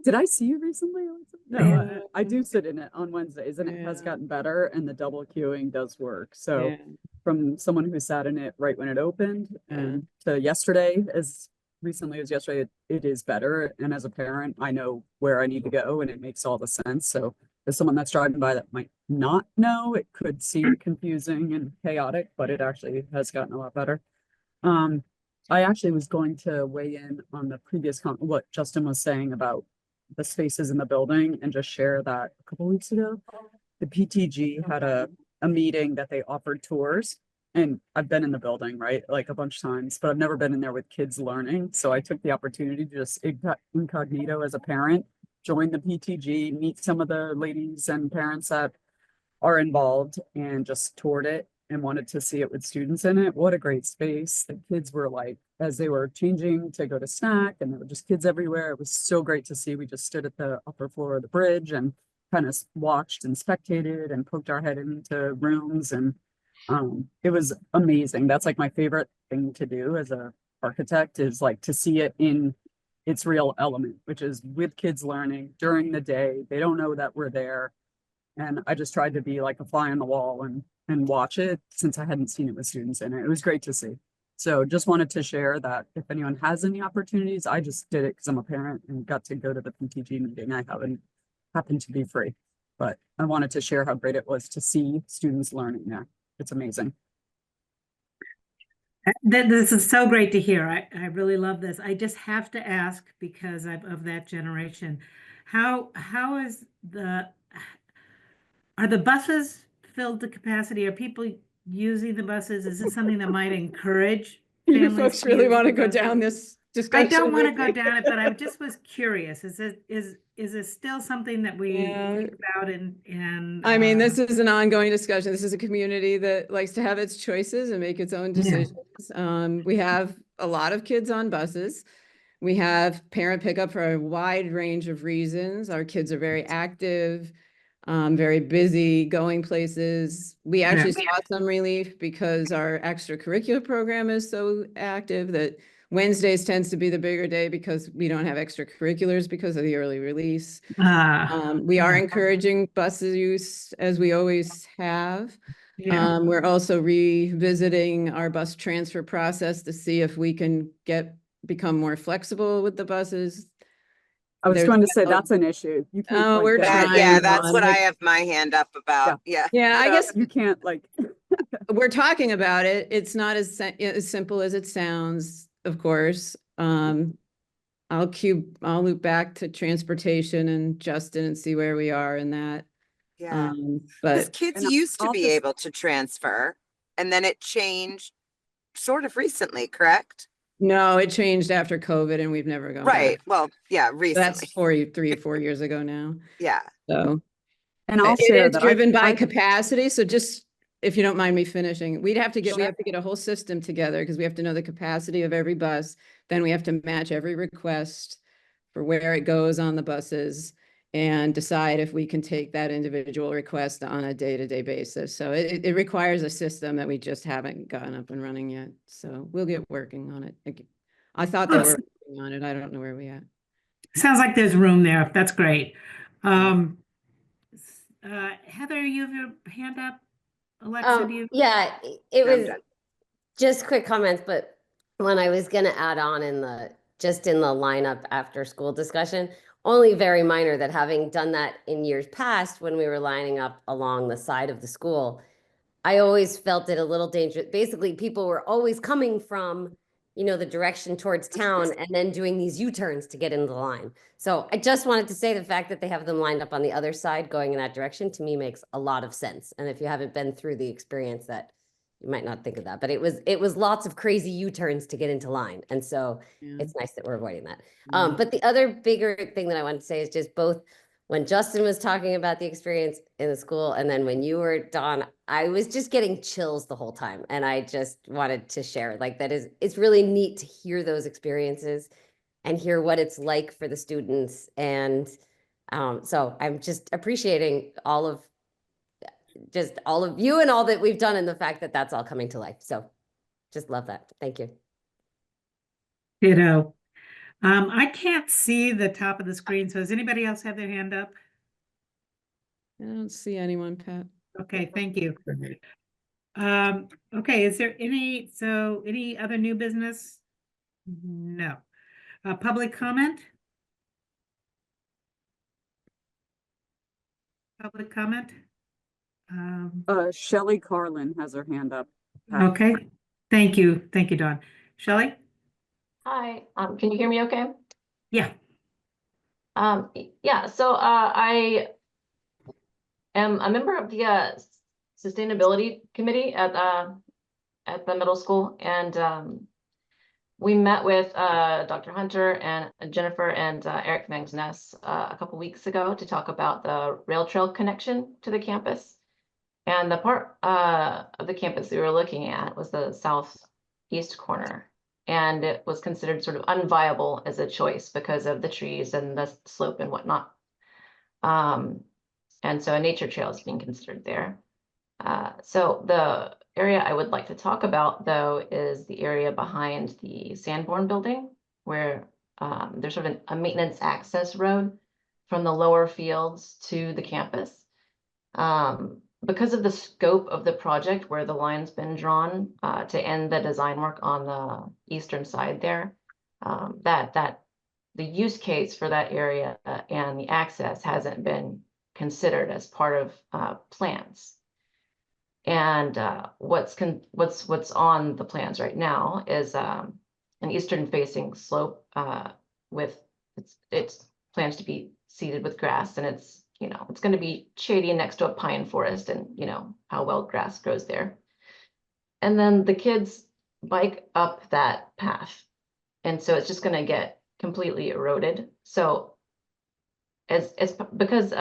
Did I see you recently, Alexa? No, Yeah. I do sit in it on Wednesdays and it has Yeah. gotten better and the double queuing does work. So Yeah. from someone who sat in it right when it opened and to yesterday, as recently as yesterday, it is better. And as a parent, I know where I need to go and it makes all the sense. So as someone that's driving by that might not know, it could seem confusing and chaotic, but it actually has gotten a lot better. I actually was going to weigh in on the previous what Justin was saying about the spaces in the building and just share that a couple weeks ago. The PTG had a meeting that they offered tours. And I've been in the building, right, like a bunch of times, but I've never been in there with kids learning. So I took the opportunity to just incognito as a parent, join the PTG, meet some of the ladies and parents that are involved and just toured it and wanted to see it with students in it. What a great space. The kids were like, as they were changing to go to snack and there were just kids everywhere. It was so great to see. We just stood at the upper floor of the bridge and kind of watched and spectated and poked our head into rooms. And it was amazing. That's like my favorite thing to do as a architect is like to see it in its real element, which is with kids learning during the day. They don't know that we're there. And I just tried to be like a fly on the wall and watch it since I hadn't seen it with students in it. It was great to see. So just wanted to share that if anyone has any opportunities, I just did it because I'm a parent and got to go to the PTG meeting. I happened to be free, but I wanted to share how great it was to see students learning there. It's amazing. This is so great to hear. I really love this. I just have to ask because I'm of that generation. How is are the buses filled to capacity? Are people using the buses? Is this something that might encourage You families folks to really use want to the go buses? down this I discussion. don't want to with go me. down it, but I just was curious. Is it still something that we Yeah. think about and I mean, this is an ongoing discussion. This is a community that likes to have its choices and make its own decisions. We have a lot of kids on buses. We have parent pickup for a wide range of reasons. Our kids are very active, very busy, going places. We actually saw some relief because our extracurricular program is so active that Wednesdays tends to be the bigger day because we don't have extracurriculars because of the early release. We are encouraging bus use as we always have. We're also revisiting our bus transfer process to see if we can become more flexible with the buses. I was going to say that's an issue. You can't. Oh, we're trying. Yeah, that's what I have my hand up about. Yeah. Yeah, I guess you can't like. We're talking about it. It's not as simple as it sounds, of course. I'll loop back to transportation and Justin and see where we are in that. Yeah. Because But kids used to be able to transfer and then it changed sort of recently, correct? no, it changed after COVID and we've never gone Right. back. Well, yeah, recently. That's 3 or 4 years ago now. Yeah. So, and I'll share it's that driven by capacity. So just, if you don't mind me finishing, we have to get Sure. a whole system together because we have to know the capacity of every bus. Then we have to match every request for where it goes on the buses and decide if we can take that individual request on a day-to-day basis. So it requires a system that we just haven't gotten up and running yet. So we'll get working on it. I thought they were working on it. I don't know where we at. Sounds like there's room there. That's great. Heather, you have your hand up. Alexa, do you? Yeah, it was just quick comments, but when I was going to add on in the lineup after school discussion, only very minor, that having done that in years past when we were lining up along the side of the school, I always felt it a little dangerous. Basically, people were always coming from, the direction towards town and then doing these U-turns to get into the line. So I just wanted to say the fact that they have them lined up on the other side going in that direction to me makes a lot of sense. And if you haven't been through the experience, that you might not think of that, but it was lots of crazy U-turns to get into line. And so it's nice that we're avoiding that. But the other bigger thing that I wanted to say is just both when Justin was talking about the experience in the school and then when you were, Dawn, I was just getting chills the whole time. And I just wanted to share, like, it's really neat to hear those experiences and hear what it's like for the students. And so I'm just appreciating all of you and all that we've done and the fact that that's all coming to life. So just love that. Thank you. Ditto. I can't see the top of the screen, so does anybody else have their hand up? I don't see anyone, Pat. Okay, thank you. Okay, is there any other new business? No. Public comment? Public comment? Shelley Carlin has her hand up. Pat. Okay, thank you. Thank you, Dawn. Shelley? Hi, can you hear me okay? Yeah. Yeah, so I am a member of the sustainability committee at the middle school, and we met with Dr. Hunter and Jennifer and Eric Mangsness a couple weeks ago to talk about the rail trail connection to the campus. And the part of the campus we were looking at was the southeast corner. And it was considered sort of unviable as a choice because of the trees and the slope and whatnot. And so a nature trail is being considered there. So the area I would like to talk about, though, is the area behind the Sanborn building, where there's sort of a maintenance access road from the lower fields to the campus. Because of the scope of the project, where the line's been drawn to end the design work on the eastern side there, that the use case for that area and the access hasn't been considered as part of plans. And what's on the plans right now is an eastern facing slope with it's plans to be seeded with grass, and it's going to be shady next to a pine forest, and how well grass grows there. And then the kids bike up that path, and so it's just going to get completely eroded. So it's because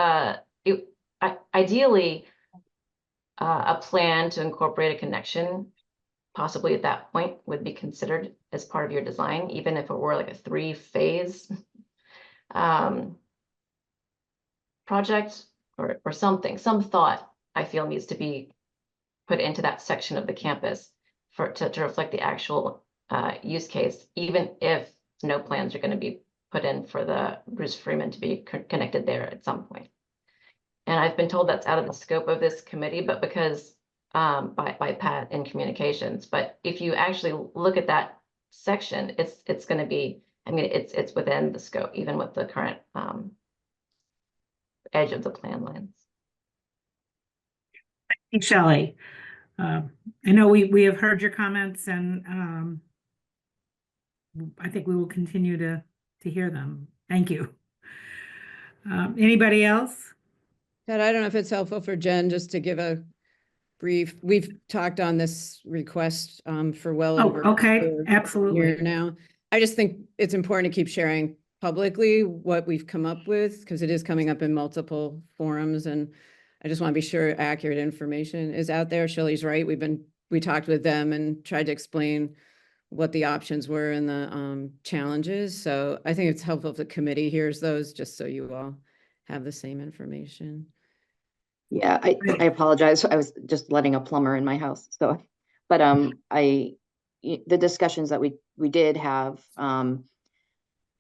ideally a plan to incorporate a connection possibly at that point would be considered as part of your design, even if it were like a 3-phase project or something. Some thought I feel needs to be put into that section of the campus to reflect the actual use case, even if no plans are going to be put in for the Bruce Freeman to be connected there at some point. And I've been told that's out of the scope of this committee, but because by Pat in communications. But if you actually look at that section, it's going to be, it's within the scope, even with the current edge of the plan lines. Thank you, Shelley. I know we have heard your comments, and I think we will continue to hear them. Thank you. Anybody else? Ted, I don't know if it's helpful for Jen just to give a brief. We've talked on this request for well over absolutely. a year now. I just think it's important to keep sharing publicly what we've come up with, because it is coming up in multiple forums, and I just want to be sure accurate information is out there. Shelley's right. We talked with them and tried to explain what the options were and the challenges. So I think it's helpful if the committee hears those, just so you all have the same information. Yeah, I apologize. I was just letting a plumber in my house. So, but the discussions that we did have,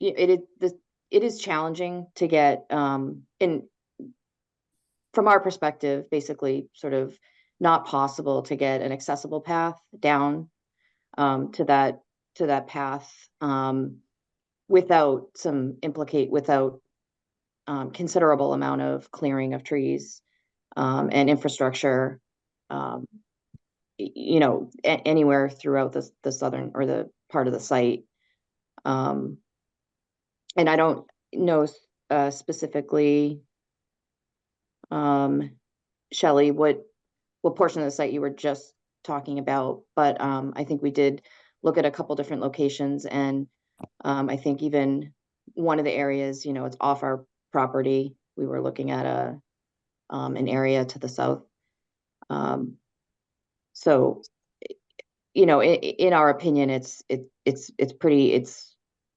it is challenging to get in from our perspective, basically sort of not possible to get an accessible path down to that path without considerable amount of clearing of trees and infrastructure, anywhere throughout the southern or the part of the site. And I don't know specifically, Shelley, what portion of the site you were just talking about, but I think we did look at a couple different locations, and I think even one of the areas, it's off our property. We were looking at an area to the south. So, in our opinion, it's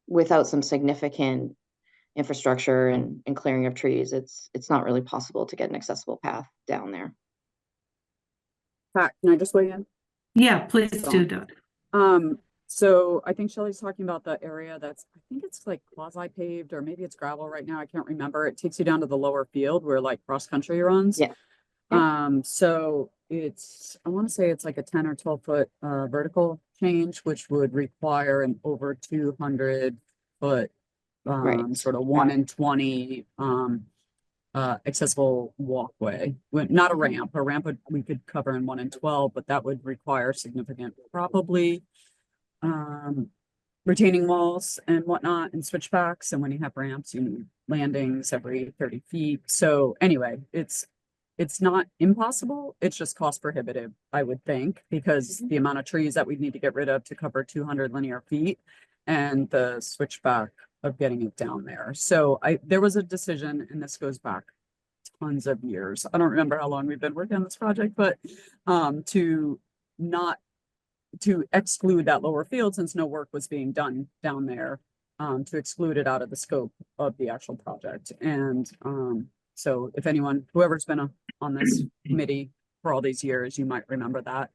without some significant infrastructure and clearing of trees, it's not really possible to get an accessible path down there. Pat, can I just weigh in? Yeah, please do, Doug. So I think Shelley's talking about the area that's, I think it's like quasi paved or maybe it's gravel right now. I can't remember. It takes you down to the lower field where like cross country runs. Yeah. So it's, I want to say it's like a 10 or 12 foot vertical change, which would require an over 200 foot Right. sort of 1 in 20 accessible walkway. Not a ramp. A ramp we could cover in 1 in 12, but that would require significant, probably retaining walls and whatnot and switchbacks. And when you have ramps, you need landings every 30 feet. So anyway, it's not impossible. It's just cost prohibitive, I would think, because the amount of trees that we need to get rid of to cover 200 linear feet and the switchback of getting it down there. So there was a decision, and this goes back tons of years. I don't remember how long we've been working on this project, but to exclude that lower field since no work was being done down there, to exclude it out of the scope of the actual project. And so if anyone, whoever's been on this committee for all these years, you might remember that.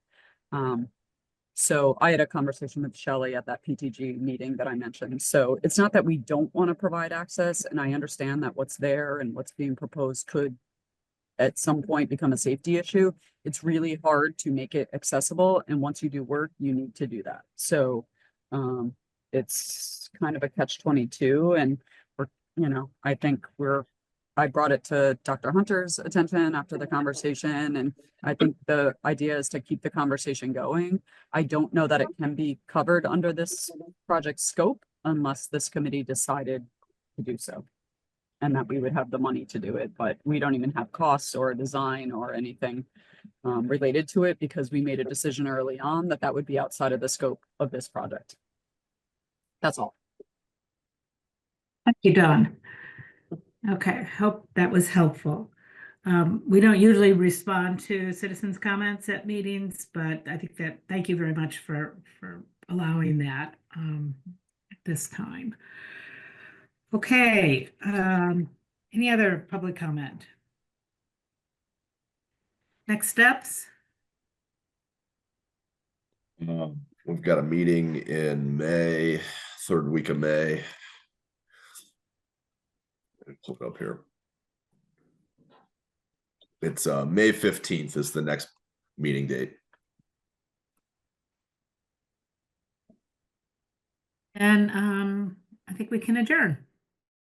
So I had a conversation with Shelley at that PTG meeting that I mentioned. So it's not that we don't want to provide access, and I understand that what's there and what's being proposed could at some point become a safety issue. It's really hard to make it accessible. And once you do work, you need to do that. So it's kind of a catch-22. And I think I brought it to Dr. Hunter's attention after the conversation. And I think the idea is to keep the conversation going. I don't know that it can be covered under this project scope unless this committee decided to do so, and that we would have the money to do it, but we don't even have costs or design or anything related to it because we made a decision early on that that would be outside of the scope of this project. That's all. Thank you, Dawn. Okay, hope that was helpful. We don't usually respond to citizens' comments at meetings, but I think thank you very much for allowing that at this time. Okay, any other public comment? Next steps? We've got a meeting in May, 3rd week of May. Pull it up here. It's May 15th is the next meeting date. And I think we can adjourn.